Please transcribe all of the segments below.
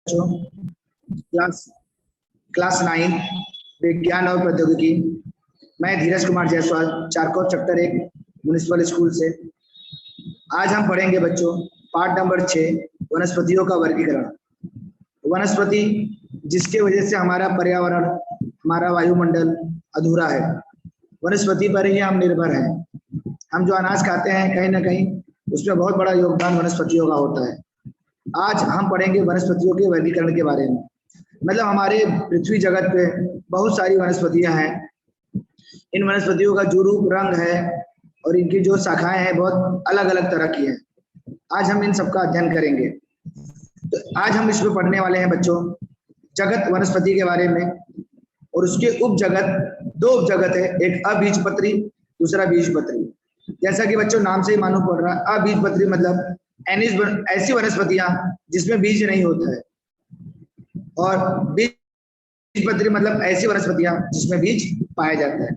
बच्चों, क्लास 9 विज्ञान और प्रौद्योगिकी। मैं Dheeraj Kumar Jaiswal, charcoal chapter 1 municipal school से। आज हम पढ़ेंगे बच्चों पार्ट नंबर 6 वनस्पतियों का वर्गीकरण। वनस्पति जिसके वजह से हमारा पर्यावरण, हमारा वायुमंडल अधूरा है। वनस्पति पर ही हम निर्भर हैं। हम जो अनाज खाते हैं कहीं ना कहीं उसमें बहुत बड़ा योगदान वनस्पतियों का होता है। आज हम पढ़ेंगे वनस्पतियों के वर्गीकरण के बारे में। मतलब हमारे पृथ्वी जगत पे बहुत सारी वनस्पतियां हैं। इन वनस्पतियों का जो रूप रंग है और इनकी जो शाखाएं हैं बहुत अलग अलग तरह की हैं। आज हम इन सबका अध्ययन करेंगे। तो आज हम इसमें पढ़ने वाले हैं बच्चों जगत वनस्पति के बारे में, और उसके उप जगत, दो उप जगत है, एक अबीजपत्री, दूसरा बीजपत्री। जैसा कि बच्चों नाम से ही मालूम पड़ रहा है, अबीजपत्री मतलब ऐसी वनस्पतियां जिसमें बीज नहीं होता है, और बीजपत्री मतलब ऐसी वनस्पतियां जिसमें बीज पाया जाता है।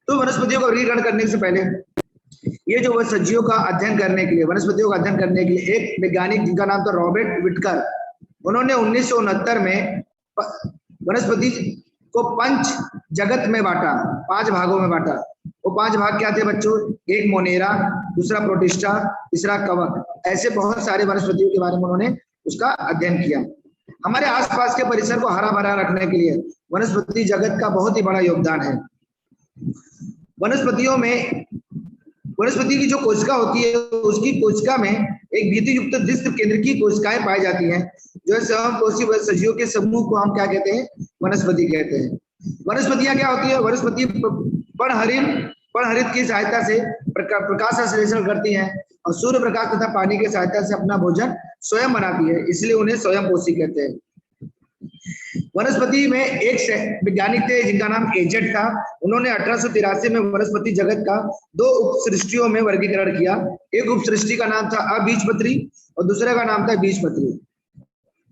तो वनस्पतियों का वर्गीकरण करने से पहले ये जो सब्जियों का अध्ययन करने के लिए, वनस्पतियों का अध्ययन करने के लिए एक वैज्ञानिक जिनका नाम था रॉबर्ट विटकर, उन्होंने 1969 में वनस्पति को पंच जगत में बांटा, 5 भागों में बांटा। वो 5 भाग क्या थे बच्चों? एक मोनेरा, दूसरा प्रोटिस्टा, तीसरा कवक। ऐसे बहुत सारे वनस्पतियों के बारे में उन्होंने उसका अध्ययन किया। हमारे आसपास के परिसर को हरा भरा रखने के लिए वनस्पति जगत का बहुत ही बड़ा योगदान है। वनस्पतियों में वनस्पति की जो कोशिका होती है, उसकी कोशिका में एक भित्ति युक्त डिस्क केंद्र की कोशिकाएं पाई जाती हैं। जो समकोषी सजीवों के समूह को हम क्या कहते हैं? वनस्पति कहते हैं। वनस्पतियां क्या होती है? वनस्पति पर्णहरित की सहायता से प्रकाश संश्लेषण करती हैं और सूर्य प्रकाश तथा पानी की सहायता से अपना भोजन स्वयं बनाती है, इसलिए उन्हें स्वयंपोषी कहते हैं। वनस्पति में एक वैज्ञानिक थे जिनका नाम एजेट था। उन्होंने 1883 में वनस्पति जगत का 2 उपसृष्टियों में वर्गीकरण किया। एक उपसृष्टि का नाम था अबीजपत्री और दूसरे का नाम था बीजपत्री।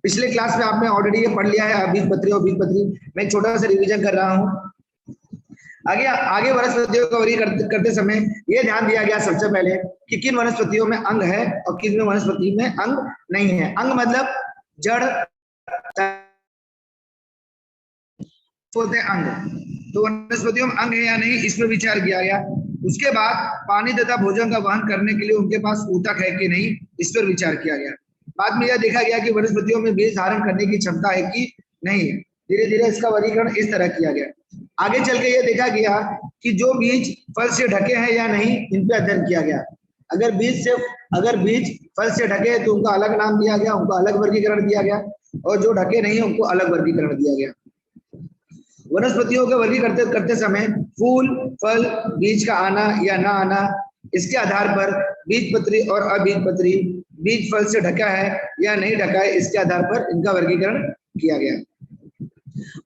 पिछले क्लास में आपने ऑलरेडी ये पढ़ लिया है, अबीजपत्री और बीजपत्री। मैं छोटा सा रिवीजन कर रहा हूँ। आगे वनस्पतियों का वर्गीकरण करते समय यह ध्यान दिया गया सबसे पहले कि किन वनस्पतियों में अंग है और किन वनस्पति में अंग नहीं है। अंग मतलब जड़ होते हैं अंग। तो वनस्पतियों में अंग है या नहीं, इसमें विचार किया गया। उसके बाद पानी तथा भोजन का वहन करने के लिए उनके पास ऊतक है कि नहीं, इस पर विचार किया गया। बाद में यह देखा गया कि वनस्पतियों में बीज धारण करने की क्षमता है कि नहीं। धीरे धीरे इसका वर्गीकरण इस तरह किया गया। आगे चल के यह देखा गया कि जो बीज फल से ढके हैं या नहीं, इन पर अध्ययन किया गया। अगर बीज फल से ढके हैं तो उनका अलग नाम दिया गया, उनका अलग वर्गीकरण दिया गया, और जो ढके नहीं है उनको अलग वर्गीकरण दिया गया। वनस्पतियों के वर्गीकरण करते समय फूल, फल, बीज का आना या ना आना, इसके आधार पर बीजपत्री और अबीजपत्री, बीज फल से ढका है या नहीं ढका है, इसके आधार पर इनका वर्गीकरण किया गया।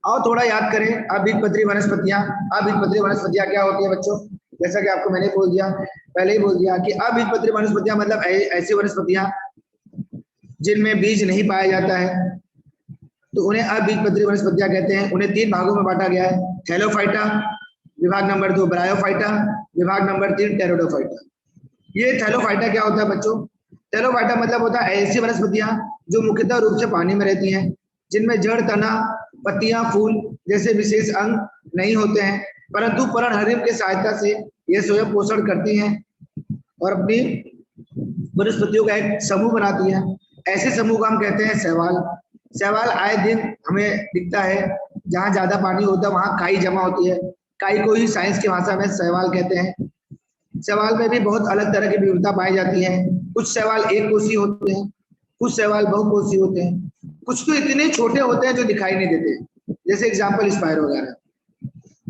और थोड़ा याद करें अबीजपत्री वनस्पतियां। अबीजपत्री वनस्पतियां क्या होती है बच्चों? जैसा कि आपको मैंने पहले ही बोल दिया कि अबीजपत्री वनस्पतियां मतलब ऐसी वनस्पतियां जिनमें बीज नहीं पाया जाता है, तो उन्हें अबीजपत्री वनस्पतियां कहते हैं। उन्हें 3 भागों में बांटा गया है। थैलोफाइटा, विभाग नंबर 2 ब्रायोफाइटा, विभाग नंबर 3 टेरिडोफाइटा। ये थैलोफाइटा क्या होता है बच्चों? थैलोफाइटा मतलब होता है ऐसी वनस्पतियां जो मुख्यतः रूप से पानी में रहती हैं, जिनमें जड़, तना, पत्तियां, फूल जैसे विशेष अंग नहीं होते हैं, परंतु पर्णहरित की सहायता से ये स्वयं पोषण करती हैं और अपनी वनस्पतियों का एक समूह बनाती है। ऐसे समूह को हम कहते हैं शैवाल। शैवाल आए दिन हमें दिखता है। जहाँ ज्यादा पानी होता है वहां काई जमा होती है। काई को ही साइंस की भाषा में शैवाल कहते हैं। शैवाल में भी बहुत अलग तरह की विविधता पाई जाती है। कुछ शैवाल एक कोषीय होते हैं, कुछ शैवाल बहुकोषीय होते हैं, कुछ तो इतने छोटे होते हैं जो दिखाई नहीं देते, जैसे एग्जाम्पल स्पाइरो वगैरह।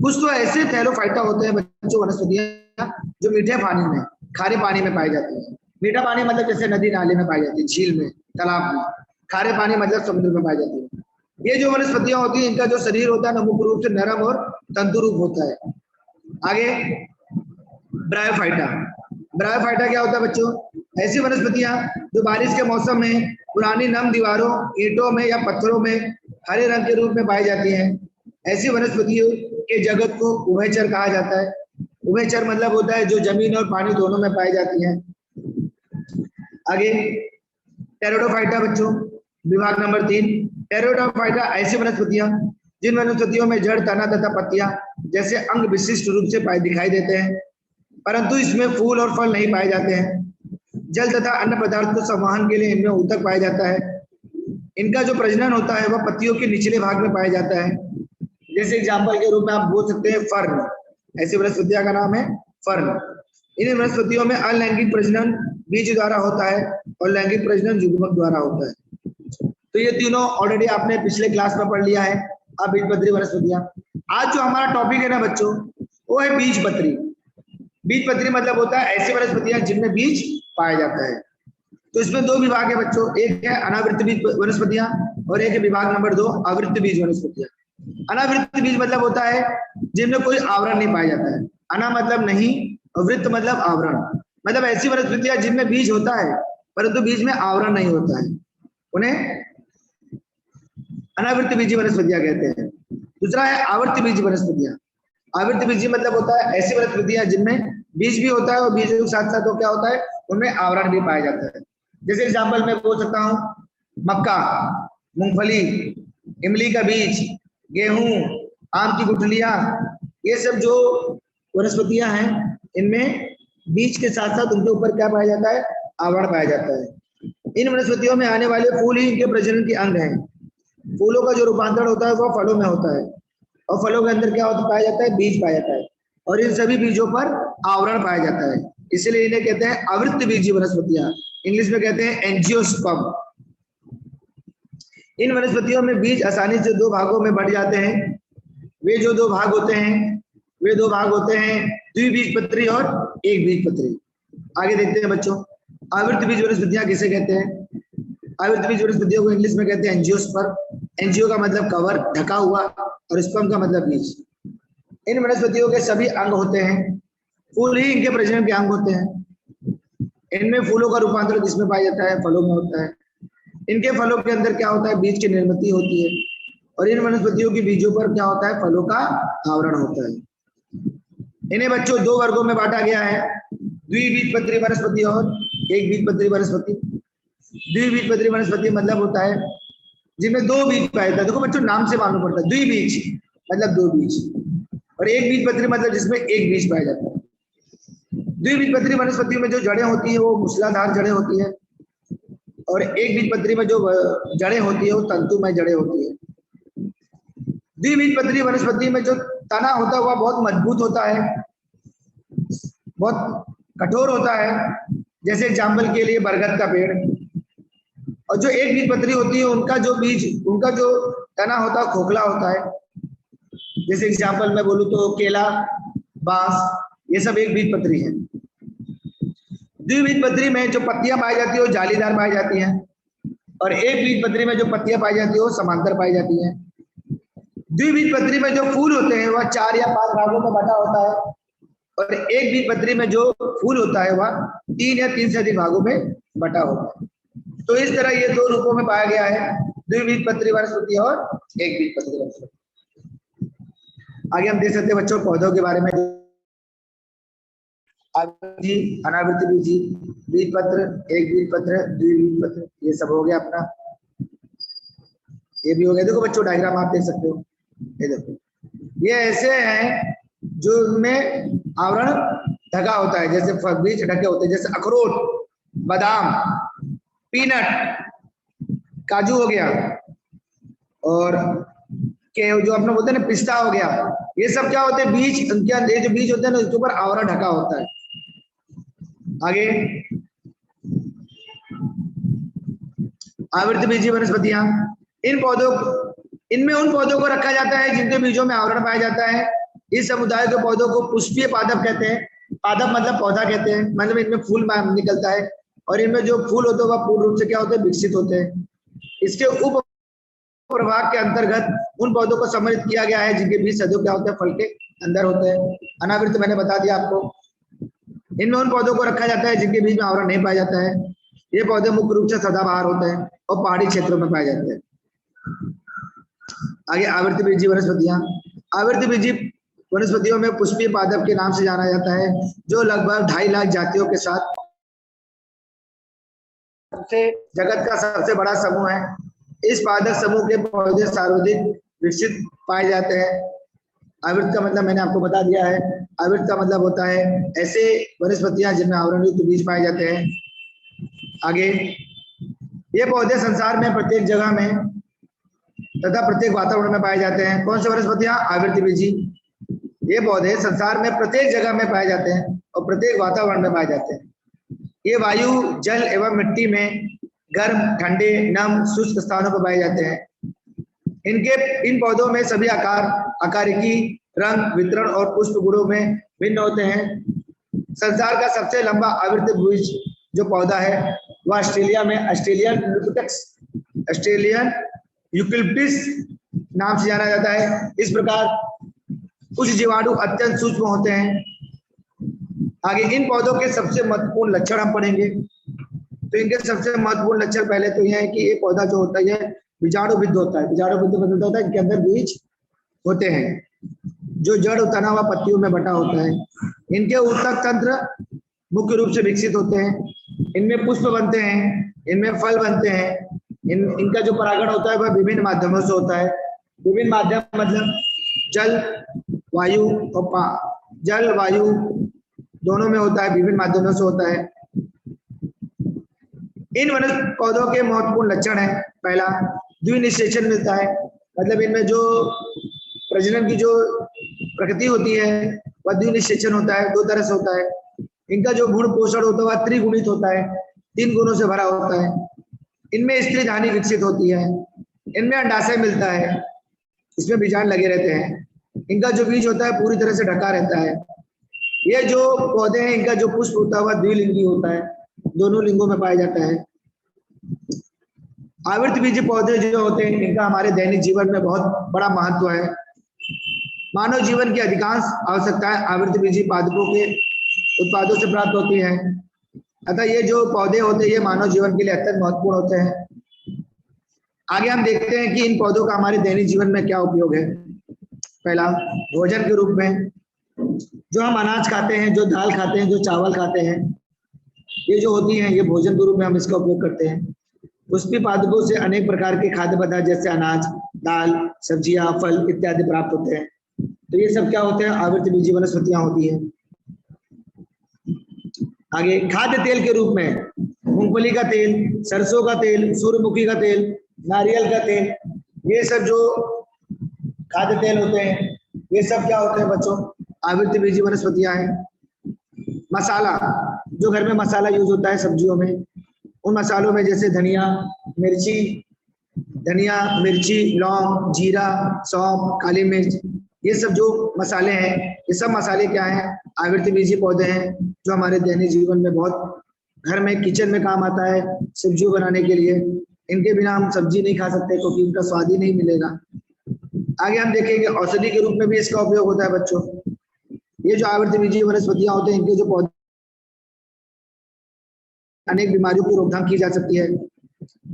कुछ तो ऐसे थैलोफाइटा होते हैं बच्चों वनस्पतियां जो मीठे पानी में, खारे पानी में पाई जाती है। मीठा पानी मतलब जैसे नदी नाले में पाई जाती है, झील में, तालाब में। खारे पानी मतलब समुद्र में पाई जाती है। ये जो वनस्पतियां होती हैं, इनका जो शरीर होता है ना, मुख्य रूप से नरम और तंतु रूप होता है। आगे ब्रायोफाइटा। ब्रायोफाइटा क्या होता है बच्चों? ऐसी वनस्पतियां जो बारिश के मौसम में पुरानी नम दीवारों, ईंटों में या पत्थरों में हरे रंग के रूप में पाई जाती हैं। ऐसी वनस्पतियों के जगत को उभयचर कहा जाता है। उभयचर मतलब होता है जो जमीन और पानी दोनों में पाई जाती हैं। आगे टेरिडोफाइटा बच्चों, विभाग नंबर 3 टेरेडोफाइटा ऐसी वनस्पतियां जिन वनस्पतियों में जड़, तना तथा पत्तियां जैसे अंग विशिष्ट रूप से दिखाई देते हैं, परंतु इसमें फूल और फल नहीं पाए जाते हैं। जल तथा अन्य पदार्थ को संवहन के लिए इनमें ऊतक पाया जाता है। इनका जो प्रजनन होता है वह पत्तियों के निचले भाग में पाया जाता है। जैसे एग्जाम्पल के रूप में आप बोल सकते हैं फर्न, ऐसी वनस्पतियां का नाम है फर्न। इन वनस्पतियों में अलैंगिक प्रजनन बीज द्वारा होता है और लैंगिक प्रजनन युग्मक द्वारा होता है। तो ये तीनों ऑलरेडी आपने पिछले क्लास में पढ़ लिया है। अब बीजपत्री वनस्पतियां, आज जो हमारा टॉपिक है ना बच्चों, वो है बीजपत्री। बीजपत्री मतलब होता है ऐसी वनस्पतियां जिनमें बीज पाया जाता है। तो इसमें दो विभाग है बच्चों, एक है अनावृत बीज वनस्पतियां और एक है विभाग नंबर 2 आवृत बीज वनस्पतियां। अनावृत बीज मतलब होता है जिनमें कोई आवरण नहीं पाया जाता है। अना मतलब नहीं और वृत्त मतलब आवरण, मतलब ऐसी वनस्पतियां जिनमें बीज होता है परंतु बीज में आवरण नहीं होता है, उन्हें अनावृत बीजी वनस्पतियां कहते हैं। दूसरा है आवर्त बीज वनस्पतियां। आवर्त बीजी मतलब होता है ऐसी वनस्पतियां जिनमें बीज भी होता है और बीज के साथ साथ तो क्या होता है, उनमें आवरण भी पाया जाता है। जैसे एग्जाम्पल मैं बोल सकता हूँ मक्का, मूंगफली, इमली का बीज, गेहूं, आम की गुठलियां, ये सब जो वनस्पतियां हैं इनमें बीज के साथ साथ उनके ऊपर क्या पाया जाता है, आवरण पाया जाता है। इन वनस्पतियों में आने वाले फूल ही इनके प्रजनन के अंग हैं। फूलों का जो रूपांतरण होता है वह फलों में होता है और फलों के अंदर क्या होता पाया जाता है, बीज पाया जाता है और इन सभी बीजों पर आवरण पाया जाता है, इसलिए इन्हें कहते हैं आवृत बीजी वनस्पतियां, इंग्लिश में कहते हैं एंजियोस्पर्म। इन वनस्पतियों में बीज आसानी से दो भागों में बढ़ जाते हैं। वे जो दो भाग होते हैं वे दो भाग होते हैं द्विबीजपत्री और एक बीजपत्री। आगे देखते हैं बच्चों, आवृत बीज वनस्पतियां किसे कहते हैं। आवृत बीज वनस्पतियों को इंग्लिश में कहते हैं एंजियोस्पर्म। एंजियो का मतलब कवर, ढका हुआ, और स्पर्म का मतलब बीज। इन वनस्पतियों के सभी अंग होते हैं, फूल ही इनके प्रजनन के अंग होते हैं। इनमें फूलों का रूपांतर किसमें पाया जाता है, फलों में होता है। इनके फलों के अंदर क्या होता है, बीज की निर्मित होती है और इन वनस्पतियों के बीजों पर क्या होता है, फलों का आवरण होता है। इन्हें बच्चों दो वर्गों में बांटा गया है, द्विबीजपत्री वनस्पति और एक बीजपत्री वनस्पति। द्विबीजपत्री वनस्पति मतलब होता है जिनमें दो बीज पाया जाता है। देखो बच्चों नाम से मालूम पड़ता है, द्विबीज मतलब दो बीज, और एक बीजपत्री मतलब जिसमें एक बीज पाया जाता है। द्विबीजपत्री वनस्पतियों में जो जड़ें होती है वो मूसलाधार जड़ें होती है और एक बीजपत्री में जो जड़ें होती है वो तंतुमय जड़ें होती है। द्विबीजपत्री वनस्पति में जो तना होता है वह बहुत मजबूत होता है, बहुत कठोर होता है, जैसे एग्जाम्पल के लिए बरगद का पेड़। और जो एक बीजपत्री होती है उनका जो बीज, उनका जो तना होता है खोखला होता है, जैसे एग्जाम्पल मैं बोलूं तो केला, बांस, ये सब एक बीजपत्री है। द्विबीजपत्री में जो पत्तियां पाई जाती है वो जालीदार पाई जाती हैं और एक बीजपत्री में जो पत्तियां पाई जाती है वो समांतर पाई जाती हैं। द्विबीजपत्री में जो फूल होते हैं वह 4 या 5 भागों में बटा होता है और एक बीजपत्री में जो फूल होता है वह 3 या 3 से अधिक भागों में बटा होता है। तो इस तरह ये दो रूपों में पाया गया है, द्विबीजपत्री वनस्पति और एक बीजपत्री वनस्पति। आगे हम देख सकते हैं बच्चों पौधों के बारे में, अनावृत बीजी, बीजपत्र, एक बीजपत्र, द्विबीजपत्र, ये सब हो गया अपना, ये भी हो गया। देखो बच्चों डायग्राम आप देख सकते हो, ये देखो ये ऐसे हैं जो इनमें आवरण ढका होता है, जैसे बीज ढके होते हैं, जैसे अखरोट, बादाम, पीनट, काजू हो गया और के जो अपने बोलते हैं ना पिस्ता हो गया, ये सब क्या होते हैं बीज, उनके अंदर जो बीज होते हैं ना उसके ऊपर आवरण ढका होता है। आगे आवृत बीजी वनस्पतियां, इन पौधों, इनमें उन पौधों को रखा जाता है जिनके बीजों में आवरण पाया जाता है। इस समुदाय के पौधों को पुष्पीय पादप कहते हैं। पादप मतलब पौधा कहते हैं, मतलब इनमें फूल निकलता है और इनमें जो फूल होते हैं वह पूर्ण रूप से क्या होते हैं, विकसित होते हैं। इसके उप प्रभाग के अंतर्गत उन पौधों को सम्मिलित किया गया है जिनके बीज सदैव क्या होते हैं, फल के अंदर होते हैं। अनावृत मैंने बता दिया आपको। इनमें उन पौधों को रखा जाता है जिनके बीज में आवरण नहीं पाया जाता है। ये पौधे मुख्य रूप से सदाबहार होते हैं और पहाड़ी क्षेत्रों में पाए जाते हैं। आगे आवृत बीजी वनस्पतियां, आवृत बीजी वनस्पतियों में पुष्पीय पादप के नाम से जाना जाता है, जो लगभग 2.5 लाख जातियों के साथ जगत का सबसे बड़ा समूह है। इस पादप समूह के पौधे सर्वाधिक विकसित पाए जाते हैं। आवृत का मतलब मैंने आपको बता दिया है। आवृत का मतलब होता है ऐसे वनस्पतियां जिनमें आवरणयुक्त बीज पाए जाते हैं। आगे, ये पौधे संसार में प्रत्येक जगह में तथा प्रत्येक वातावरण में पाए जाते हैं। कौन से वनस्पतियां? आवृतबीजी। ये पौधे संसार में प्रत्येक जगह में पाए जाते हैं और प्रत्येक वातावरण में पाए जाते हैं। ये वायु, जल एवं मिट्टी में गर्म, ठंडे, नम, शुष्क स्थानों पर पाए जाते हैं। इन पौधों में सभी आकार, आकारिकी, रंग, वितरण और पुष्प गुणों में भिन्न होते हैं। संसार का सबसे लंबा आवृत बीज जो पौधा है वह ऑस्ट्रेलिया में ऑस्ट्रेलियन यूकलिप्टस नाम से जाना जाता है। इस प्रकार कुछ जीवाणु अत्यंत सूक्ष्म होते हैं। आगे, इन पौधों के सबसे महत्वपूर्ण लक्षण हम पढ़ेंगे। तो इनके सबसे महत्वपूर्ण लक्षण पहले तो यह है कि ये पौधा जो होता है बीजाणुबद्ध होता है। बीजाणुबद्ध मतलब होता है इनके अंदर बीज होते हैं जो जड़ तना हुआ पत्तियों में बटा होता है। इनके ऊतक तंत्र मुख्य रूप से विकसित होते हैं। इनमें पुष्प बनते हैं, इनमें फल बनते हैं। इनका जो परागण होता है वह विभिन्न माध्यमों से होता है। विभिन्न माध्यम मतलब जल, वायु और जल, वायु दोनों में होता है, विभिन्न माध्यमों से होता है। इन वनस्पति पौधों के महत्वपूर्ण लक्षण है, पहला द्विनिषेचन मिलता है, मतलब इनमें जो प्रजनन की जो प्रकृति होती है वह द्विनिषेचन होता है, दो तरह से होता है। इनका जो गुण पोषण होता है वह त्रिगुणित होता है, 3 गुणों से भरा होता है। इनमें स्त्री धानी विकसित होती है। इनमें अंडाशय मिलता है, इसमें बीजाणु लगे रहते हैं। इनका जो बीज होता है पूरी तरह से ढका रहता है। ये जो पौधे हैं इनका जो पुष्प होता है वह द्विलिंगी होता है, दोनों लिंगों में पाया जाता है। आवृतबीजी पौधे जो होते हैं इनका हमारे दैनिक जीवन में बहुत बड़ा महत्व है। मानव जीवन की अधिकांश आवश्यकताएं आवृतबीजी पादपों के उत्पादों से प्राप्त होती है। अतः ये जो पौधे होते हैं ये मानव जीवन के लिए अत्यंत महत्वपूर्ण होते हैं। आगे हम देखते हैं कि इन पौधों का हमारे दैनिक जीवन में क्या उपयोग है। पहला, भोजन के रूप में जो हम अनाज खाते हैं, जो दाल खाते हैं, जो चावल खाते हैं, ये जो होती हैं ये भोजन के रूप में हम इसका उपयोग करते हैं। पुष्पी पादपों से अनेक प्रकार के खाद्य पदार्थ जैसे अनाज, दाल, सब्जियां, फल इत्यादि प्राप्त होते हैं। तो ये सब क्या होते हैं? आवृतबीजी वनस्पतियां होती हैं। आगे, खाद्य तेल के रूप में मूंगफली का तेल, सरसों का तेल, सूर्यमुखी का तेल, नारियल का तेल, ये सब जो खाद्य तेल होते हैं ये सब क्या होते हैं बच्चों? आवृतबीजी वनस्पतियां हैं। मसाला, जो घर में मसाला यूज होता है सब्जियों में, उन मसालों में जैसे धनिया, मिर्ची, लौंग, जीरा, सौंफ, काली मिर्च, ये सब जो मसाले हैं ये सब मसाले क्या हैं? आवृतबीजी पौधे हैं जो हमारे दैनिक जीवन में बहुत घर में किचन में काम आता है सब्जियों बनाने के लिए। इनके बिना हम सब्जी नहीं खा सकते क्योंकि इनका स्वाद ही नहीं मिलेगा। आगे हम देखेंगे औषधि के रूप में भी इसका उपयोग होता है बच्चों। ये जो आवृतबीजी वनस्पतियां होते हैं इनके जो पौधे अनेक बीमारियों की रोकथाम की जा सकती है,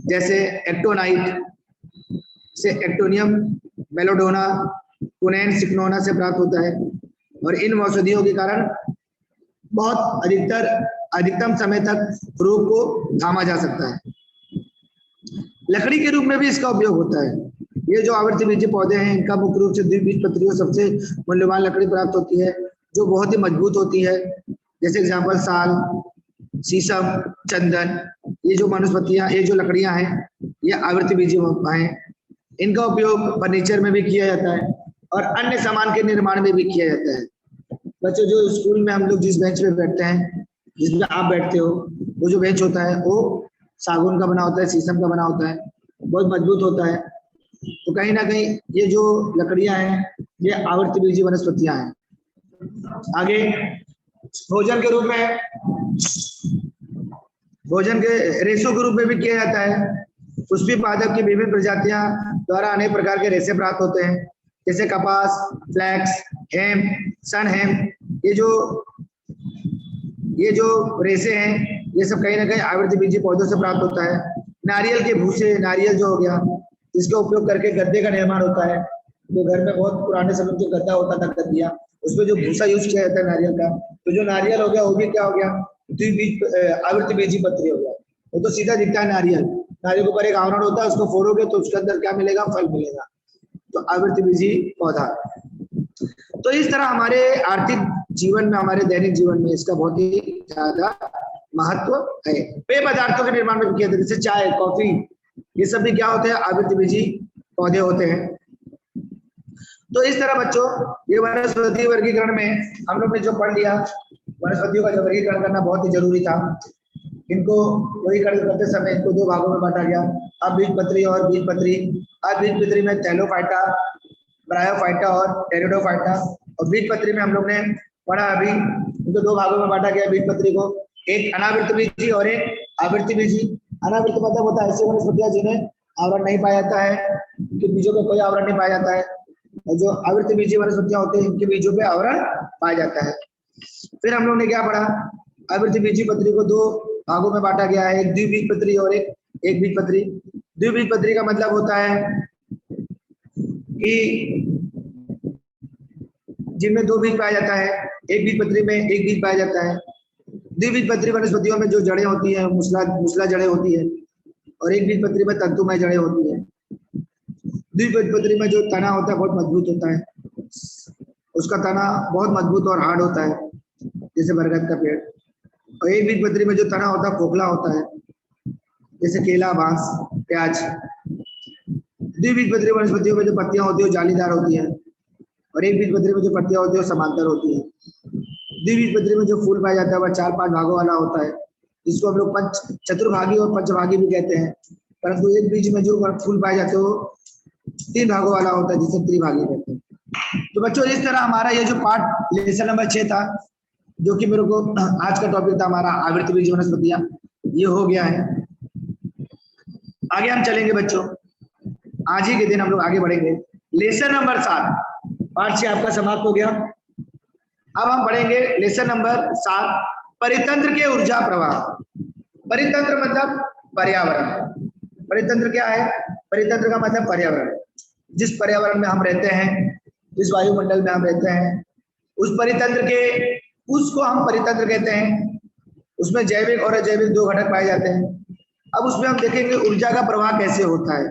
जैसे एक्टोनाइट से एक्टोनियम मेलोडोना, कुनैन सिक्नोना से प्राप्त होता है। और इन औषधियों के कारण बहुत अधिकतम समय तक रोग को थामा जा सकता है। लकड़ी के रूप में भी इसका उपयोग होता है। ये जो आवृतबीजी पौधे हैं इनका मुख्य रूप से द्विबीजपत्रियों सबसे मूल्यवान लकड़ी प्राप्त होती है जो बहुत ही मजबूत होती है। जैसे एग्जाम्पल साल, शीशम, चंदन, ये जो वनस्पतियां, ये जो लकड़ियां हैं ये आवृतबीजी हैं। इनका उपयोग फर्नीचर में भी किया जाता है और अन्य सामान के निर्माण में भी किया जाता है। बच्चों, जो स्कूल में हम लोग जिस बेंच पे बैठते हैं, जिसमें आप बैठते हो, वो जो बेंच होता है वो सागौन का बना होता है, शीशम का बना होता है, बहुत मजबूत होता है। तो कहीं ना कहीं ये जो लकड़ियां हैं ये आवृतबीजी वनस्पतियां हैं। आगे, भोजन के रूप में, भोजन के रेशों के रूप में भी किया जाता है। पुष्पी पादप की विभिन्न प्रजातियां द्वारा अनेक प्रकार के रेशे प्राप्त होते हैं, जैसे कपास, फ्लैक्स, हेम, सन हेम, ये जो रेशे हैं ये सब कहीं ना कहीं आवृतबीजी पौधों से प्राप्त होता है। नारियल के भूसे, नारियल जो हो गया, इसका उपयोग करके गद्दे का निर्माण होता है। तो घर में बहुत पुराने समय में जो गद्दा होता था गद्दिया, उसमें जो भूसा यूज किया जाता है नारियल का, तो जो नारियल हो गया वो भी क्या हो गया? आवृतबीजी पत्री हो गया। वो तो सीधा दिखता है नारियल, नारियल के ऊपर एक आवरण होता है, उसको फोड़ोगे तो उसके अंदर क्या मिलेगा? फल मिलेगा। तो आवृतबीजी पौधा। तो इस तरह हमारे आर्थिक जीवन में, हमारे दैनिक जीवन में इसका बहुत ही ज्यादा महत्व है। पेय पदार्थों के निर्माण में किया, जैसे चाय, कॉफी, ये सब भी क्या होते हैं? आवृतबीजी पौधे होते हैं। तो इस तरह बच्चों ये वनस्पति वर्गीकरण में हम लोग ने जो पढ़ लिया, वनस्पतियों का जो वर्गीकरण करना बहुत ही जरूरी था। इनको वर्गीकरण करते समय इनको दो भागों में बांटा गया, अबीजपत्री और बीजपत्री। अबीजपत्री में थैलोफाइटा, ब्रायोफाइटा और टेरिडोफाइटा, और बीजपत्री में हम लोग ने पढ़ा अभी, इनको दो भागों में बांटा गया बीजपत्री को, एक अनावृतबीजी और एक आवृतबीजी। अनावृत मतलब होता है ऐसी वनस्पतियां जिन्हें आवरण नहीं पाया जाता है, इनके बीजों में कोई आवरण नहीं पाया जाता है, और जो आवृतबीजी वनस्पतियां होती है इनके बीजों पे आवरण पाया जाता है। फिर हम लोग ने क्या पढ़ा? आवृतबीजी पत्री को दो भागों में बांटा गया है, एक द्विबीजपत्री और एक बीजपत्री। द्विबीजपत्री का मतलब होता है कि जिनमें दो बीज पाया जाता है, एक बीजपत्री में एक बीज पाया जाता है। द्विबीजपत्री वनस्पतियों में जो जड़ें होती हैं मूसला जड़ें होती है, और एक बीजपत्री में तंतुमय जड़ें होती है। द्विबीजपत्री में जो तना होता है बहुत मजबूत होता है, उसका तना बहुत मजबूत और हार्ड होता है जैसे बरगद का पेड़। और एक बीजपत्री में जो तना होता है खोखला होता है जैसे केला, बांस, प्याज। द्विबीजपत्री वनस्पतियों में जो पत्तियां होती है वो जालीदार होती है, और एक बीजपत्री में जो पत्तियां होती है वो समांतर होती है। द्विबीजपत्री में जो फूल पाया जाता है वह 4-5 भागों वाला होता है, जिसको हम लोग चतुर्भागी और पंचभागी भी कहते हैं। परंतु एक बीज में जो फूल पाए जाते हैं वो 3 भागों वाला होता है, जिसे त्रिभागी कहते हैं। तो बच्चों इस तरह हमारा ये जो पाठ लेसन नंबर 6 था, जो कि मेरे को आज का टॉपिक था हमारा आवृतबीजी वनस्पतियां, ये हो गया है। आगे हम चलेंगे बच्चों, आज ही के दिन हम लोग आगे बढ़ेंगे। लेसन नंबर 7, पाठ 6 आपका समाप्त हो गया। अब हम पढ़ेंगे लेसन नंबर 7, परितंत्र के ऊर्जा प्रवाह। परितंत्र मतलब पर्यावरण। परितंत्र क्या है? परितंत्र का मतलब पर्यावरण। जिस पर्यावरण में हम रहते हैं, जिस वायुमंडल में हम रहते हैं, उस परितंत्र के, उसको हम परितंत्र कहते हैं। उसमें जैविक और अजैविक 2 घटक पाए जाते हैं। अब उसमें हम देखेंगे ऊर्जा का प्रवाह कैसे होता है,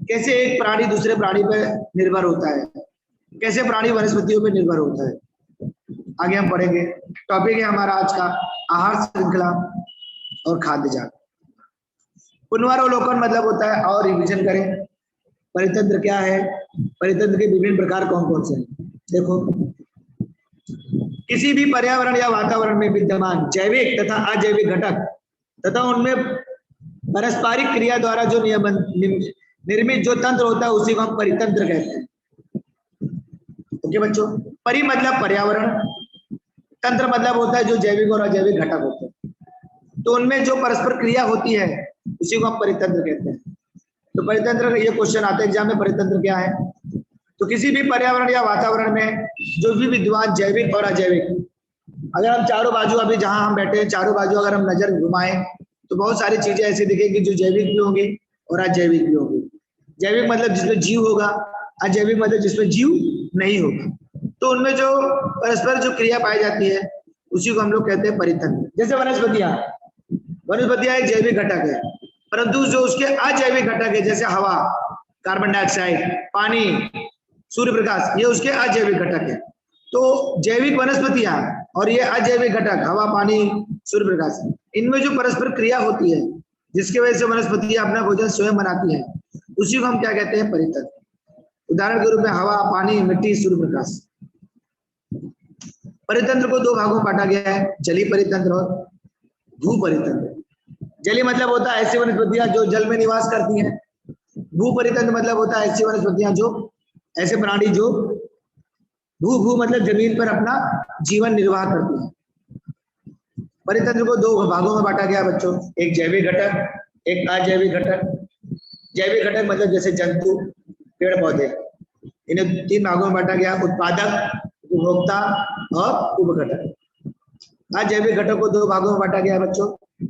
कैसे एक प्राणी दूसरे प्राणी पर निर्भर होता है, कैसे प्राणी वनस्पतियों पर निर्भर होता है, आगे हम पढ़ेंगे। टॉपिक है हमारा आज का आहार श्रृंखला और खाद्य जाल। पुनरावलोकन मतलब होता है और रिवीजन करें। परितंत्र क्या है? परितंत्र के विभिन्न प्रकार कौन कौन से हैं? देखो, किसी भी पर्यावरण या वातावरण में विद्यमान जैविक तथा अजैविक घटक तथा उनमें पारस्परिक क्रिया द्वारा जो निर्मित जो तंत्र होता है उसी को हम परितंत्र कहते हैं। ओके बच्चों, परि मतलब पर्यावरण, तंत्र मतलब होता है जो जैविक और अजैविक घटक होते हैं, तो उनमें जो परस्पर क्रिया होती है उसी को हम परितंत्र कहते हैं। तो परितंत्र ये क्वेश्चन आता है एग्जाम में, परितंत्र क्या है? तो किसी भी पर्यावरण या वातावरण में जो भी विद्यमान जैविक और अजैविक, अगर हम चारों बाजू, अभी जहां हम बैठे हैं चारों बाजू अगर हम नजर घुमाएं तो बहुत सारी चीजें ऐसी दिखेगी जो जैविक भी होंगी और अजैविक भी होगी। जैविक मतलब जिसमें जीव होगा, अजैविक मतलब जिसमें जीव नहीं होगा। तो उनमें जो परस्पर जो क्रिया पाई जाती है उसी को हम लोग कहते हैं परितंत्र। जैसे वनस्पतियां एक जैविक घटक है, परंतु जो उसके अजैविक घटक है जैसे हवा, कार्बन डाइऑक्साइड, पानी, सूर्य प्रकाश, ये उसके अजैविक घटक है। तो जैविक वनस्पतियां और ये अजैविक घटक हवा, पानी, सूर्य प्रकाश, इनमें जो परस्पर क्रिया होती है जिसकी वजह से वनस्पतियां अपना भोजन स्वयं बनाती हैं, उसी को हम क्या कहते हैं? परितंत्र। उदाहरण के रूप में हवा, पानी, मिट्टी, सूर्य प्रकाश। परितंत्र को 2 भागों में बांटा गया है, जलीय परितंत्र और भू परितंत्र। जलीय मतलब होता है ऐसी वनस्पतियां जो जल में निवास करती हैं। भू परितंत्र मतलब होता है ऐसी वनस्पतियां जो, ऐसे प्राणी जो भू मतलब जमीन पर अपना जीवन निर्वाह करती हैं। परितंत्र को 2 भागों में बांटा गया बच्चों, एक जैविक घटक, एक अजैविक घटक। जैविक घटक मतलब जैसे जंतु, पेड़ पौधे, इन्हें 3 भागों में बांटा गया, उत्पादक, उपभोक्ता और उपघटक। अजैविक घटक को 2 भागों में बांटा गया है बच्चों,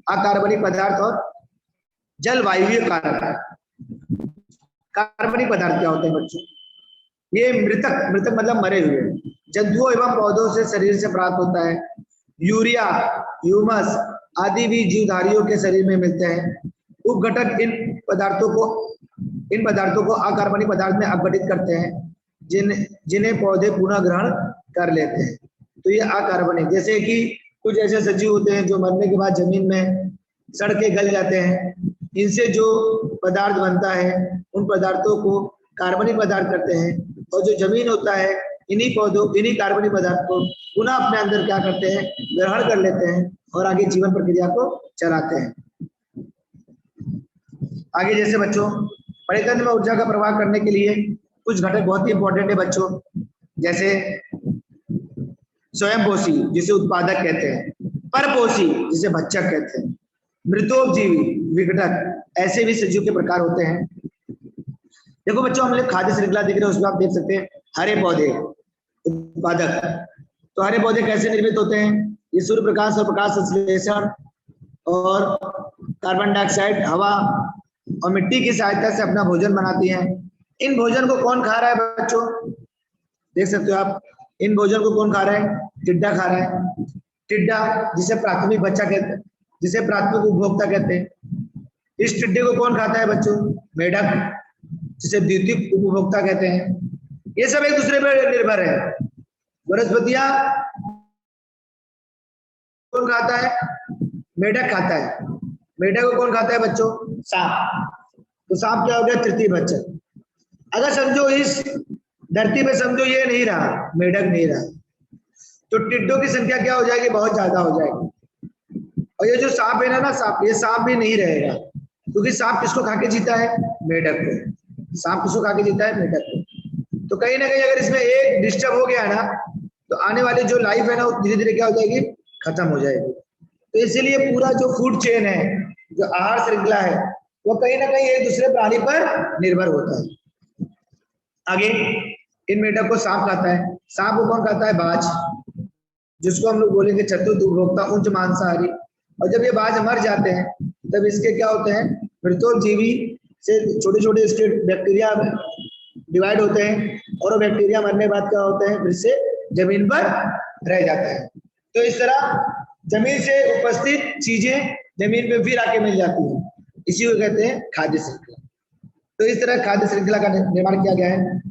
अकार्बनिक पदार्थ और जलवायुवीय कारक। कार्बनिक पदार्थ क्या होते हैं बच्चों? ये मृतक मतलब मरे हुए जंतुओं एवं पौधों से शरीर से प्राप्त होता है। यूरिया, ह्यूमस आदि भी जीवधारियों के शरीर में मिलते हैं। उपघटक इन पदार्थों को अकार्बनिक पदार्थ में अपघटित करते हैं, जिन्हें पौधे पुनः ग्रहण कर लेते हैं। तो ये अकार्बनिक, जैसे कि कुछ ऐसे सजीव होते हैं जो मरने के बाद जमीन में सड़ के गल जाते हैं, इनसे जो पदार्थ बनता है उन पदार्थों को कार्बनिक पदार्थ करते हैं, और जो जमीन होता है इन्हीं कार्बनिक पदार्थ को पुनः अपने अंदर क्या करते हैं, ग्रहण कर लेते हैं और आगे जीवन प्रक्रिया को चलाते हैं। आगे जैसे बच्चों, परितंत्र में ऊर्जा का प्रवाह करने के लिए कुछ घटक बहुत ही इंपॉर्टेंट है बच्चों, जैसे स्वयंपोषी जिसे उत्पादक कहते हैं, परपोषी जिसे भक्षक कहते हैं, मृतोपजीवी विघटक, ऐसे भी सजीव के प्रकार होते हैं। देखो बच्चों, हम लोग खाद्य श्रृंखला देख रहे हैं, उसमें आप देख सकते हैं हरे पौधे उत्पादक। तो हरे पौधे कैसे निर्मित होते हैं? ये सूर्य प्रकाश और प्रकाश संश्लेषण और कार्बन डाइऑक्साइड, हवा और मिट्टी की सहायता से अपना भोजन बनाती हैं। इन भोजन को कौन खा रहा है बच्चों? देख सकते हो आप, इन भोजन को कौन खा रहा है? टिड्डा खा रहा है। टिड्डा जिसे प्राथमिक बच्चा कहते हैं, जिसे प्राथमिक उपभोक्ता कहते हैं। इस टिड्डे को कौन खाता है बच्चों? मेढक, जिसे द्वितीयक उपभोक्ता कहते हैं। ये सब एक दूसरे पर निर्भर है। वनस्पतियां कौन खाता है? मेढक खाता है। मेढक को कौन खाता है बच्चों? सांप। तो सांप क्या हो गया? तृतीय भक्षक। अगर समझो इस धरती पे समझो ये नहीं रहा, मेढक नहीं रहा, तो टिड्डों की संख्या क्या हो जाएगी? बहुत ज्यादा हो जाएगी। और ये जो सांप है ना सांप, ये सांप भी नहीं रहेगा, क्योंकि सांप किसको खा के जीता है? मेढक को। सांप किसको खा के जीता है? मेढक को। तो कहीं ना कहीं अगर इसमें एक डिस्टर्ब हो गया ना, तो आने वाली जो लाइफ है ना वो धीरे धीरे क्या हो जाएगी? खत्म हो जाएगी। तो इसीलिए पूरा जो फूड चेन है, जो आहार श्रृंखला है, वो कहीं ना कहीं एक दूसरे प्राणी पर निर्भर होता है। आगे इन मेढक को सांप खाता है। सांप को कौन खाता है? बाज, जिसको हम लोग बोलेंगे चतुर्थ उपभोक्ता, उच्च मांसाहारी। और जब ये बाज मर जाते हैं तब इसके क्या होते हैं? मृतोपजीवी से छोटे छोटे इसके बैक्टीरिया डिवाइड होते हैं, और वो बैक्टीरिया मरने के बाद क्या होते हैं? फिर से जमीन पर रह जाता है। तो इस तरह जमीन से उपस्थित चीजें जमीन पे फिर आके मिल जाती हैं, इसी को कहते हैं खाद्य श्रृंखला। तो इस तरह खाद्य श्रृंखला का निर्माण किया गया है।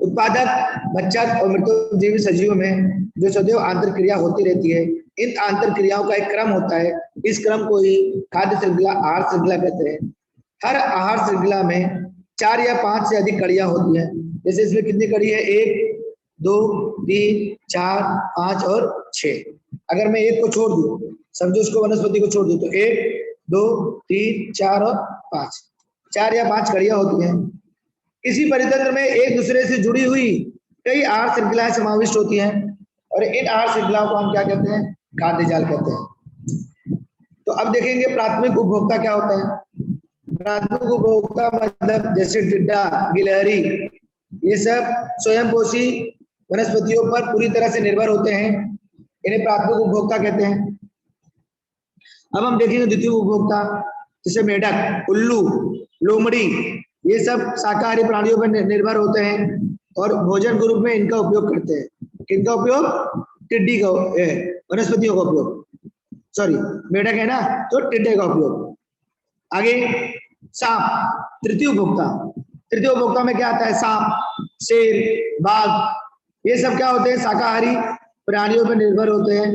उत्पादक, भक्षक और मृतोपजीवी सजीवों में जो सदैव आंतर क्रिया होती रहती है, इन आंतर क्रियाओं का एक क्रम होता है। इस क्रम को ही खाद्य श्रृंखला, आहार श्रृंखला कहते हैं। हर आहार श्रृंखला में 4 या 5 से अधिक कड़ियां होती हैं। जैसे इसमें कितनी कड़ी है? 1, 2, 3, 4, 5 और 6। अगर मैं एक को छोड़ दूं, समझो इसको वनस्पति को छोड़ दूं, तो 1, 2, 3, 4 और 5, 4 या 5 कड़ियां होती हैं। इसी परितंत्र में एक दूसरे से जुड़ी हुई कई आहार श्रृंखलाएं समाविष्ट होती हैं, और इन आहार श्रृंखलाओं को हम क्या कहते हैं? खाद्य जाल कहते हैं। तो अब देखेंगे प्राथमिक उपभोक्ता क्या होता है। प्राथमिक उपभोक्ता मतलब जैसे टिड्डा, गिलहरी, ये सब स्वयंपोषी वनस्पतियों पर पूरी तरह से निर्भर होते हैं, इन्हें प्राथमिक उपभोक्ता कहते हैं। अब हम देखेंगे द्वितीय उपभोक्ता, जैसे मेढक, उल्लू, लोमड़ी, ये सब शाकाहारी प्राणियों पर निर्भर होते हैं और भोजन के रूप में इनका उपयोग करते हैं। किनका उपयोग? टिड्डी का, वनस्पतियों का उपयोग, सॉरी मेढक है ना, तो टिड्डे का उपयोग। आगे सांप, तृतीय उपभोक्ता। तृतीय उपभोक्ता में क्या आता है? सांप, शेर, बाघ, ये सब क्या होते हैं? शाकाहारी प्राणियों पर निर्भर होते हैं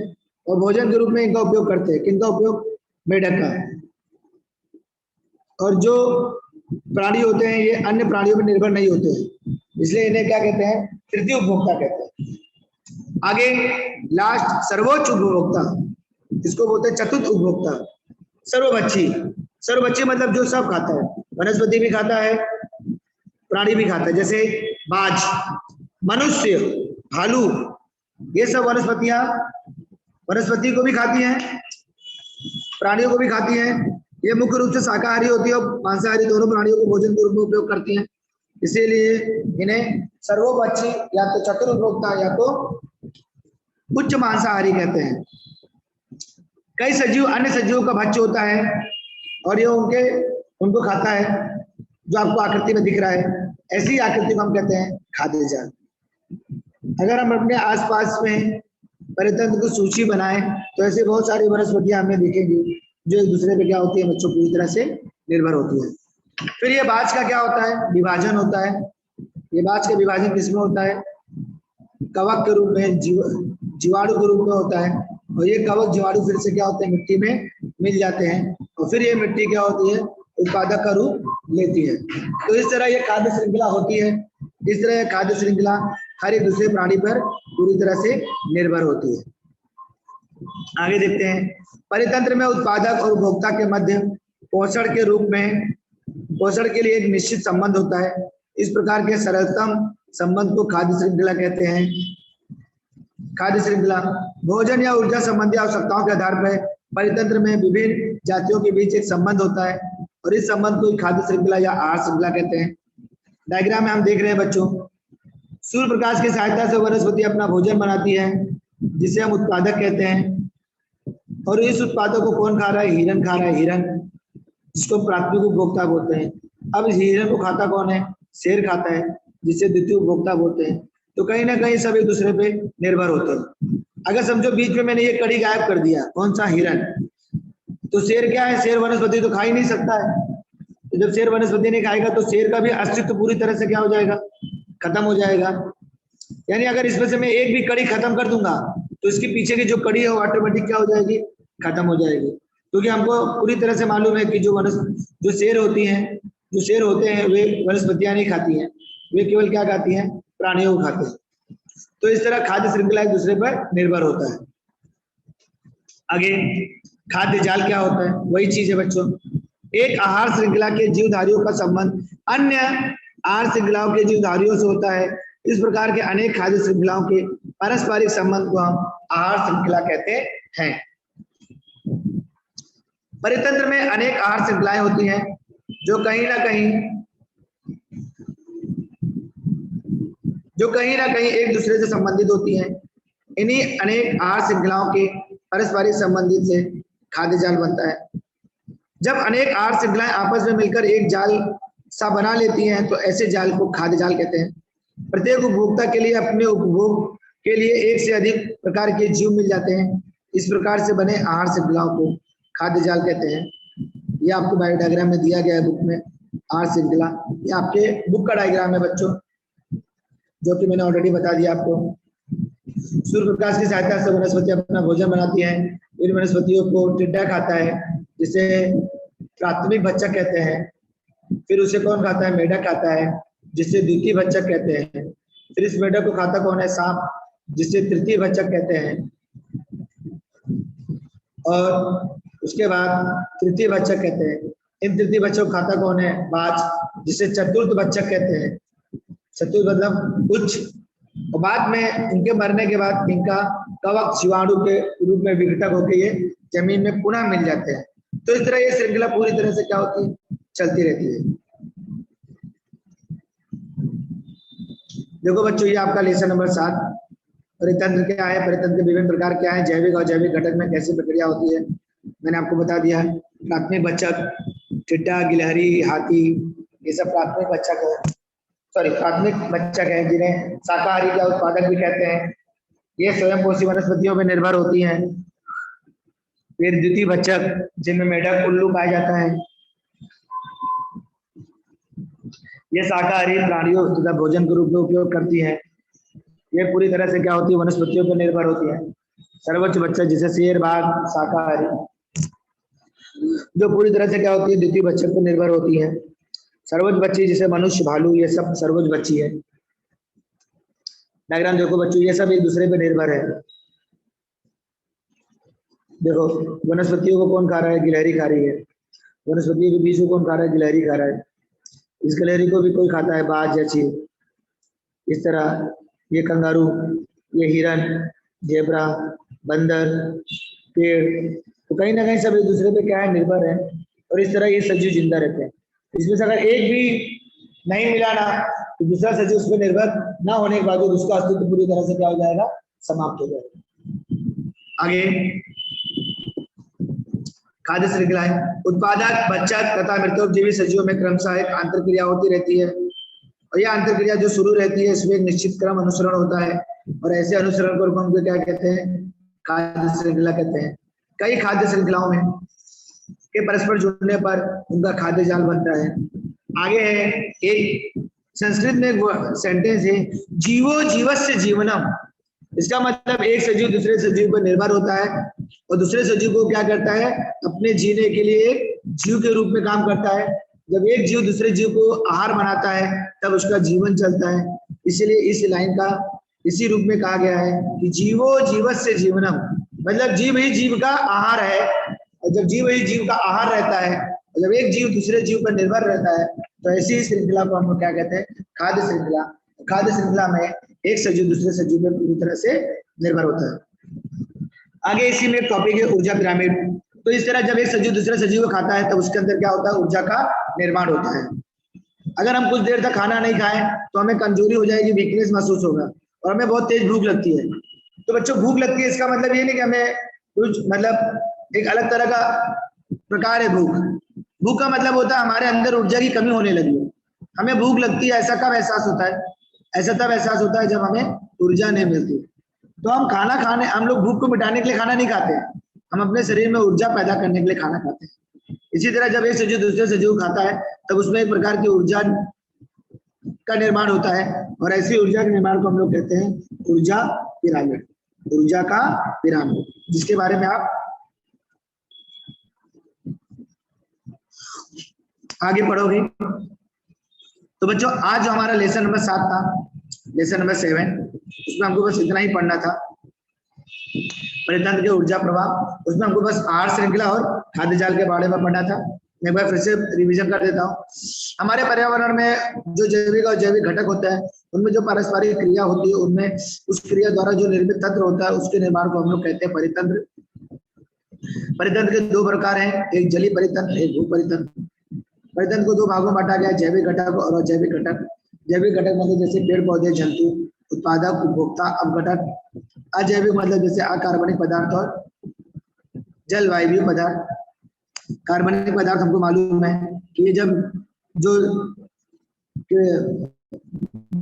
और भोजन के रूप में इनका उपयोग करते हैं। किनका उपयोग? मेढक का। और जो प्राणी होते हैं ये अन्य प्राणियों पर निर्भर नहीं होते हैं, इसलिए इन्हें क्या कहते हैं? तृतीय उपभोक्ता कहते हैं। आगे लास्ट सर्वोच्च उपभोक्ता, इसको बोलते हैं चतुर्थ उपभोक्ता, सर्वभक्षी। सर्वभक्षी मतलब जो सब खाता है, वनस्पति भी खाता है, प्राणी भी खाता है। जैसे बाज, मनुष्य, भालू, ये सब वनस्पति को भी खाती हैं, प्राणियों को भी खाती हैं। ये मुख्य रूप से शाकाहारी होती है और मांसाहारी दोनों प्राणियों को भोजन के रूप में उपयोग करती हैं। इसीलिए इन्हें सर्वभक्षी या तो चतुर्थ उपभोक्ता या तो उच्च मांसाहारी कहते हैं। कई सजीव अन्य सजीवों का भक्ष्य होता है और ये उनको खाता है, जो आपको आकृति में दिख रहा है। ऐसी आकृति को हम कहते हैं खाद्य जाल। अगर हम अपने आसपास में परितंत्र की सूची बनाएं तो ऐसे बहुत सारी वनस्पतियां हमें दिखेंगी जो एक दूसरे पे क्या होती है बच्चों, पूरी तरह से निर्भर होती है। फिर ये बाज का क्या होता है, विभाजन होता है। ये बाज का विभाजन किसमें होता है, कवक के रूप में, जीवाणु के रूप में होता है। और ये कवक जीवाणु फिर से क्या होते हैं, मिट्टी में मिल जाते हैं और फिर ये मिट्टी क्या होती है, उत्पादक का रूप लेती है। तो इस तरह ये खाद्य श्रृंखला होती है। इस तरह खाद्य श्रृंखला हर एक दूसरे प्राणी पर पूरी तरह से निर्भर होती है। आगे देखते हैं, परितंत्र में उत्पादक और उपभोक्ता के मध्य पोषण के रूप में, पोषण के लिए एक निश्चित संबंध होता है। इस प्रकार के सरलतम संबंध को खाद्य श्रृंखला कहते हैं। खाद्य श्रृंखला भोजन या ऊर्जा संबंधी आवश्यकताओं के आधार पर परितंत्र में विभिन्न जातियों के बीच एक संबंध होता है और इस संबंध को खाद्य श्रृंखला या आहार श्रृंखला कहते हैं। डायग्राम में हम देख रहे हैं बच्चों, सूर्य प्रकाश की सहायता से वनस्पति अपना भोजन बनाती है जिसे हम उत्पादक कहते हैं। और इस उत्पादक को कौन खा रहा है, हिरन खा रहा है, हिरन, जिसको प्राथमिक उपभोक्ता बोलते हैं। अब इस हिरन को खाता कौन है, शेर खाता है, जिसे द्वितीय उपभोक्ता बोलते हैं। तो कहीं ना कहीं सब एक दूसरे पे निर्भर होते हैं। अगर समझो बीच में मैंने ये कड़ी गायब कर दिया, कौन सा, हिरन, तो शेर क्या है, शेर वनस्पति तो खा ही नहीं सकता है। तो जब शेर वनस्पति नहीं खाएगा तो शेर का भी अस्तित्व पूरी तरह से क्या हो जाएगा, खत्म हो जाएगा। यानी अगर इसमें से मैं एक भी कड़ी खत्म कर दूंगा तो इसके पीछे की जो कड़ी है वो ऑटोमेटिक क्या हो जाएगी, खत्म हो जाएगी। क्योंकि हमको पूरी तरह से मालूम है कि जो शेर होती हैं, जो शेर होते हैं वे वनस्पतियां नहीं खाती हैं, वे केवल क्या खाती हैं, प्राणियों को खाते हैं। तो इस तरह खाद्य श्रृंखला एक दूसरे पर निर्भर होता है। आगे खाद्य जाल क्या होता है, वही चीज है बच्चों। एक आहार श्रृंखला के जीवधारियों का संबंध अन्य आहार श्रृंखलाओं के जीवधारियों से होता है। इस प्रकार के अनेक खाद्य श्रृंखलाओं के पारस्परिक संबंध को हम आहार श्रृंखला कहते हैं। परितंत्र में अनेक आहार श्रृंखलाएं होती हैं जो कहीं ना कहीं एक दूसरे से संबंधित होती हैं। इन्हीं अनेक आहार श्रृंखलाओं के पारस्परिक संबंधित से खाद्य जाल बनता है। जब अनेक आहार श्रृंखलाएं आपस में मिलकर एक जाल सा बना लेती हैं तो ऐसे जाल को खाद्य जाल कहते हैं। प्रत्येक उपभोक्ता के लिए अपने उपभोग के लिए एक से अधिक प्रकार के जीव मिल जाते हैं। इस प्रकार से बने आहार श्रृंखलाओं को खाद्य जाल कहते हैं। ये आपको बायोडायग्राम में दिया गया है बुक में, आहार श्रृंखला। ये आपके बुक का डायग्राम है बच्चों, जो कि मैंने ऑलरेडी बता दिया आपको। सूर्य प्रकाश की सहायता से वनस्पति अपना भोजन बनाती है। इन वनस्पतियों को टिड्डा खाता है, जिसे प्राथमिक भक्षक कहते हैं। फिर उसे कौन खाता है, मेढक खाता है, जिसे द्वितीय भक्षक कहते हैं। फिर इस मेढक को खाता कौन है, सांप, जिसे तृतीय भक्षक कहते हैं। और उसके बाद तृतीय भक्षक कहते हैं। इन तृतीय भक्षक को खाता कौन है, बाज, जिसे चतुर्थ भक्षक कहते हैं। चतुर्थ मतलब उच्च। और बाद में इनके मरने के बाद इनका कवक जीवाणु के रूप में विघटक होकर ये जमीन में पुनः मिल जाते हैं। तो इस तरह ये श्रृंखला पूरी तरह से क्या होती है, चलती रहती है। देखो बच्चों, ये आपका लेसन नंबर 7, परितंत्र क्या है, परितंत्र के विभिन्न प्रकार क्या है, जैविक और जैविक घटक में कैसी प्रक्रिया होती है, मैंने आपको बता दिया। प्राथमिक भक्षक, टिड्डा, गिलहरी, हाथी, ये सब प्राथमिक भक्षक है, प्राथमिक भक्षक है, जिन्हें शाकाहारी या उत्पादक भी कहते हैं। ये स्वयंपोषी वनस्पतियों पर निर्भर होती हैं। फिर द्वितीय भक्षक, जिनमें मेढक, उल्लू पाया जाता है। ये शाकाहारी प्राणियों तथा भोजन के रूप में उपयोग करती है। ये पूरी तरह से क्या होती है, वनस्पतियों पर निर्भर होती है। सर्वोच्च भक्षक, जिसे शेर, बाघ, शाकाहारी, जो पूरी तरह से क्या होती है, द्वितीय भक्षक पर निर्भर होती है। सर्वोच्च बच्ची, जिसे मनुष्य, भालू, ये सब सर्वोच्च बच्ची है। डायग्राम देखो बच्चों, ये सब एक दूसरे पर निर्भर है। देखो वनस्पतियों को कौन खा रहा है, गिलहरी खा रही है। वनस्पतियों के बीच को कौन खा रहा है, गिलहरी खा रहा है। इस गिलहरी को भी कोई खाता है, बाज या चील। इस तरह ये कंगारू, ये हिरन, जेब्रा, बंदर, पेड़, तो कहीं ना कहीं सब एक दूसरे पे क्या है, निर्भर है। और इस तरह ये सजीव जिंदा रहते हैं। इसमें से अगर एक भी नहीं मिला ना तो दूसरा सजीव उस पर निर्भर ना होने के बावजूद उसका अस्तित्व पूरी तरह से क्या हो जाएगा, समाप्त हो जाएगा। आगे खाद्य श्रृंखलाएं, उत्पादक, भक्षक तथा मृतोपजीवी सजीवों में क्रमशः एक आंतर क्रिया होती रहती है। और यह आंतर क्रिया जो शुरू रहती है इसमें एक निश्चित क्रम अनुसरण होता है। और ऐसे अनुसरण को हम क्या कहते हैं, खाद्य श्रृंखला कहते हैं। कई खाद्य श्रृंखलाओं में के परस्पर जुड़ने पर उनका खाद्य जाल बनता है। आगे है एक संस्कृत में एक सेंटेंस है, जीवो जीवस्य जीवनम। इसका मतलब एक सजीव दूसरे सजीव पर निर्भर होता है और दूसरे सजीव को क्या करता है, अपने जीने के लिए एक जीव के रूप में काम करता है। जब एक जीव दूसरे जीव को आहार बनाता है तब उसका जीवन चलता है। इसलिए इस लाइन का इसी रूप में कहा गया है कि जीवो जीवस्य जीवनम, मतलब जीव ही जीव का आहार है। और जब जीव ही जीव का आहार रहता है और जब एक जीव दूसरे जीव पर निर्भर रहता है तो ऐसी ही श्रृंखला को हम लोग क्या कहते हैं, खाद्य श्रृंखला। खाद्य श्रृंखला में एक सजीव दूसरे सजीव पर पूरी तरह से निर्भर होता है। आगे इसी में एक टॉपिक है ऊर्जा पिरामिड। तो इस तरह जब एक सजीव दूसरे सजीव को खाता है तब उसके अंदर क्या होता है, ऊर्जा का निर्माण होता है। अगर हम कुछ देर तक खाना नहीं खाएं तो हमें कमजोरी हो जाएगी, वीकनेस महसूस होगा और हमें बहुत तेज भूख लगती है। तो बच्चों भूख लगती है इसका मतलब ये नहीं कि हमें कुछ मतलब एक अलग तरह का प्रकार है भूख। भूख का मतलब होता है हमारे अंदर ऊर्जा की कमी होने लगी है, हमें भूख लगती है। ऐसा कब एहसास होता है, ऐसा तब एहसास होता है जब हमें ऊर्जा नहीं मिलती। तो हम खाना खाने, हम लोग भूख को मिटाने के लिए खाना नहीं खाते, हम अपने शरीर में ऊर्जा पैदा करने के लिए खाना खाते हैं। इसी तरह जब एक सजीव दूसरे सजीव खाता है तब उसमें एक प्रकार की ऊर्जा का निर्माण होता है और ऐसी ऊर्जा के निर्माण को हम लोग कहते हैं ऊर्जा पिरामिड। ऊर्जा का पिरामिड, जिसके बारे में आप आगे पढ़ोगे। तो बच्चों आज जो हमारा लेसन नंबर 7 था, लेसन नंबर 7, उसमें हमको बस इतना ही पढ़ना था, परितंत्र के ऊर्जा प्रवाह। उसमें हमको बस आहार श्रृंखला और खाद्य जाल के बारे में पढ़ना था। मैं एक बार फिर से रिवीजन कर देता हूँ। हमारे पर्यावरण में जो जैविक और जैविक घटक होता है उनमें जो पारस्परिक क्रिया होती है उनमें उस क्रिया द्वारा जो निर्मित तंत्र होता है उसके निर्माण को हम लोग कहते हैं परितंत्र। परितंत्र के दो प्रकार हैं, एक जलीय परितंत्र, एक भू परितंत्र। परितंत्र को दो भागों में बांटा गया, जैविक घटक और अजैविक घटक। जैविक घटक मतलब जैसे पेड़ पौधे, जंतु, उत्पादक, उपभोक्ता, अपघटक। अजैविक मतलब जैसे अकार्बनिक पदार्थ और जलवायु पदार्थ। कार्बनिक पदार्थ हमको मालूम है कि ये जब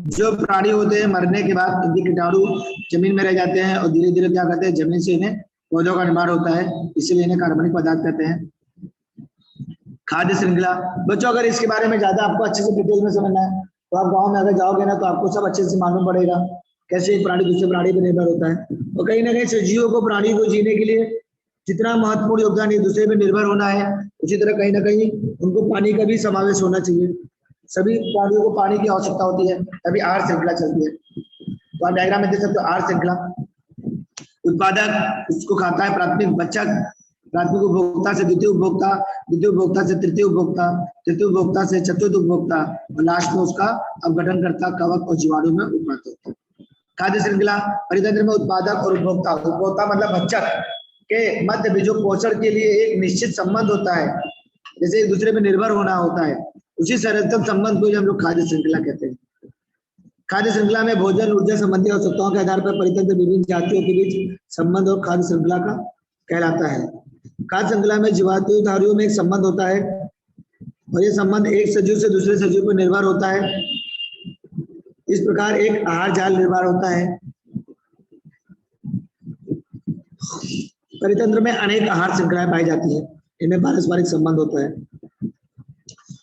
जो प्राणी होते हैं मरने के बाद इनके कीटाणु जमीन में रह जाते हैं और धीरे धीरे क्या करते हैं, जमीन से इन्हें पौधों का निर्माण होता है, इसीलिए इन्हें कार्बनिक पदार्थ कहते हैं। खाद्य श्रृंखला बच्चों, अगर इसके बारे में ज्यादा आपको अच्छे से डिटेल में समझना है तो आप गाँव में अगर जाओगे ना तो आपको सब अच्छे से मालूम पड़ेगा कैसे एक प्राणी दूसरे प्राणी पर निर्भर होता है। और कहीं ना कहीं सजीवों को, प्राणी को जीने के लिए जितना महत्वपूर्ण योगदान एक दूसरे पर निर्भर होना है, उसी तरह कहीं ना कहीं उनको पानी का भी समावेश होना चाहिए। सभी प्राणियों को पानी की आवश्यकता होती है, तभी आहार श्रृंखला चलती है। तो आप डायग्राम में देख सकते हो आहार श्रृंखला। उत्पादक उसको खाता है, प्राथमिक बच्चा, प्राथमिक उपभोक्ता से द्वितीय उपभोक्ता, द्वितीय उपभोक्ता से तृतीय उपभोक्ता, तृतीय उपभोक्ता से चतुर्थ उपभोक्ता और लास्ट में उसका अपघटन करता कवक और जीवाणु में उत्पन्न होता है। खाद्य श्रृंखला परितंत्र में उत्पादक और उपभोक्ता, उपभोक्ता मतलब बच्चक के मध्य भी जो पोषण के लिए एक निश्चित संबंध होता है, जैसे एक दूसरे पर निर्भर होना होता है, उसी सरलतम संबंध को हम लोग खाद्य श्रृंखला कहते हैं। खाद्य श्रृंखला में भोजन ऊर्जा संबंधी आवश्यकताओं के आधार पर परितंत्र विभिन्न जातियों के बीच संबंध और खाद्य श्रृंखला का कहलाता है। खाद्य श्रृंखला में जीवाणुधारियों में एक संबंध होता है और ये संबंध एक सजीव से दूसरे सजीव पर निर्भर होता है। इस प्रकार एक आहार जाल निर्माण होता है। परितंत्र में अनेक आहार श्रृंखलाएं पाई जाती है, इनमें पारस्परिक संबंध होता है।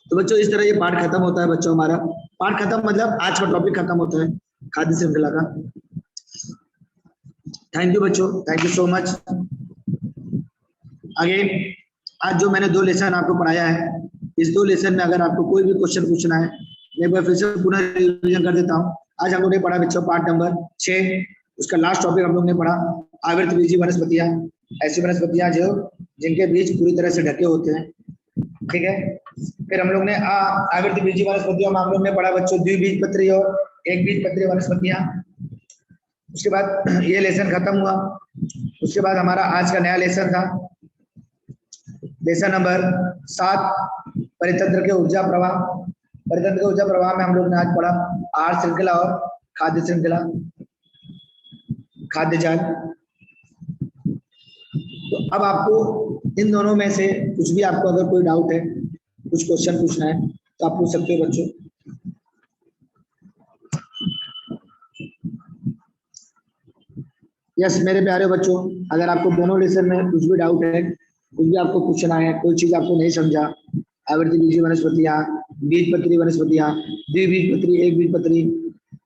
तो बच्चों इस तरह ये पाठ खत्म होता है। बच्चों हमारा पाठ खत्म मतलब आज का टॉपिक खत्म होता है खाद्य श्रृंखला का। थैंक यू बच्चों, thank you so much. Again आज जो मैंने 2 लेसन आपको पढ़ाया है, इस 2 लेसन में अगर आपको कोई भी क्वेश्चन पूछना है, मैं एक बार फिर से पुनः रिवीजन कर देता हूँ। आज हम लोग ने पढ़ा बच्चों पार्ट नंबर 6, उसका लास्ट टॉपिक हम लोग ने पढ़ा आवृतबीजी वनस्पतियां, ऐसी वनस्पतियां जो जिनके बीज पूरी तरह से ढके होते हैं, ठीक है। फिर हम लोग ने आवृतबीजी वनस्पतियों में हम लोग ने पढ़ा बच्चों द्विबीजपत्री और एक बीजपत्री वनस्पतियां। उसके बाद ये लेसन खत्म हुआ। उसके बाद हमारा आज का नया लेसन था लेसन नंबर 7, परितंत्र के ऊर्जा प्रवाह। परितंत्र के ऊर्जा प्रवाह में हम लोग ने आज पढ़ा आहार श्रृंखला और खाद्य श्रृंखला, खाद्य जाल। तो अब आपको इन दोनों में से कुछ भी आपको अगर कोई डाउट है, कुछ क्वेश्चन पूछना है तो आप पूछ सकते हो बच्चों। यस मेरे प्यारे बच्चों, अगर आपको दोनों लेसन में कुछ भी डाउट है कुछ भी आपको पूछना है, कोई चीज आपको नहीं समझा, आवृत्तिबीजीय वनस्पतियां, बीजपत्री वनस्पतियां, द्विबीजपत्री, एक बीजपत्री,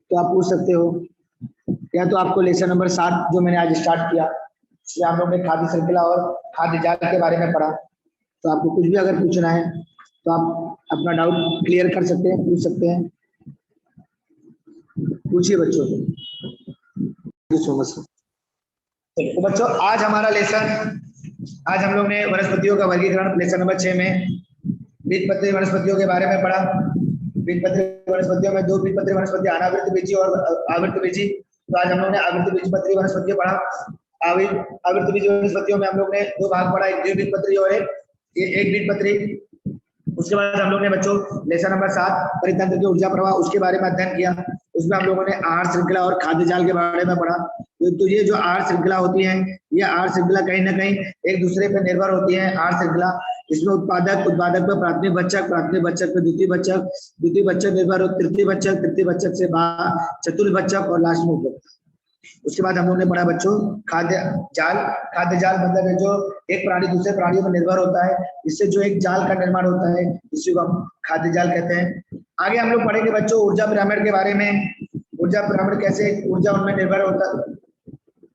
तो आप पूछ सकते हो। या तो आपको लेसन नंबर 7 जो मैंने आज स्टार्ट किया, इसमें हम लोग ने खाद्य श्रृंखला और खाद्य जाल के बारे में पढ़ा। तो आपको कुछ भी अगर पूछना है तो आप अपना डाउट क्लियर कर सकते हैं, पूछ सकते हैं। पूछिए बच्चों। तो बच्चों आज हमारा लेसन, आज हम लोग ने वनस्पतियों का वर्गीकरण लेसन नंबर 6 में बीजपत्री वनस्पतियों के बारे में पढ़ा। बीजपत्री वनस्पतियों में 2 बीजपत्री वनस्पति, अनावृतबीजी और आवृतबीजी। तो आज हम लोग ने आवृतबीजपत्री वनस्पतियों पढ़ा। आवृतबीजी वनस्पतियों में हम लोग ने 2 भाग पढ़ा, एक द्विबीजपत्री और एक बीजपत्री। उसके बाद हम लोग ने बच्चों लेसन नंबर 7 परितंत्र की ऊर्जा प्रवाह, उसके बारे में अध्ययन किया। उसमें हम लोगों ने आहार श्रृंखला और खाद्य जाल के बारे में पढ़ा। तो ये जो आहार श्रृंखला होती है, ये आहार श्रृंखला कहीं ना कहीं एक दूसरे पर निर्भर होती है। आहार श्रृंखला, इसमें उत्पादक पर प्राथमिक बच्चक पे द्वितीय बच्चक निर्भर, तृतीय बच्चक से चतुर्थ बच्चक और लास्ट में उपभोक्ता। उसके बाद हम लोग ने पढ़ा बच्चों खाद्य जाल। खाद्य जाल मतलब है जो एक प्राणी दूसरे प्राणियों पर निर्भर होता है, इससे जो एक जाल का निर्माण होता है, इसी को हम खाद्य जाल कहते हैं। आगे हम लोग पढ़ेंगे बच्चों ऊर्जा पिरामिड के बारे में। ऊर्जा पिरामिड, कैसे ऊर्जा उनमें निर्भर होता है,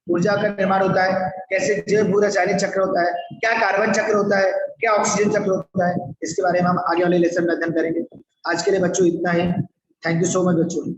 ऊर्जा का निर्माण होता है, कैसे जैव भू रासायनिक चक्र होता है, क्या कार्बन चक्र होता है, क्या ऑक्सीजन चक्र होता है, इसके बारे में हम आगे वाले लेसन में अध्ययन करेंगे। आज के लिए बच्चों इतना ही। थैंक यू सो मच बच्चों।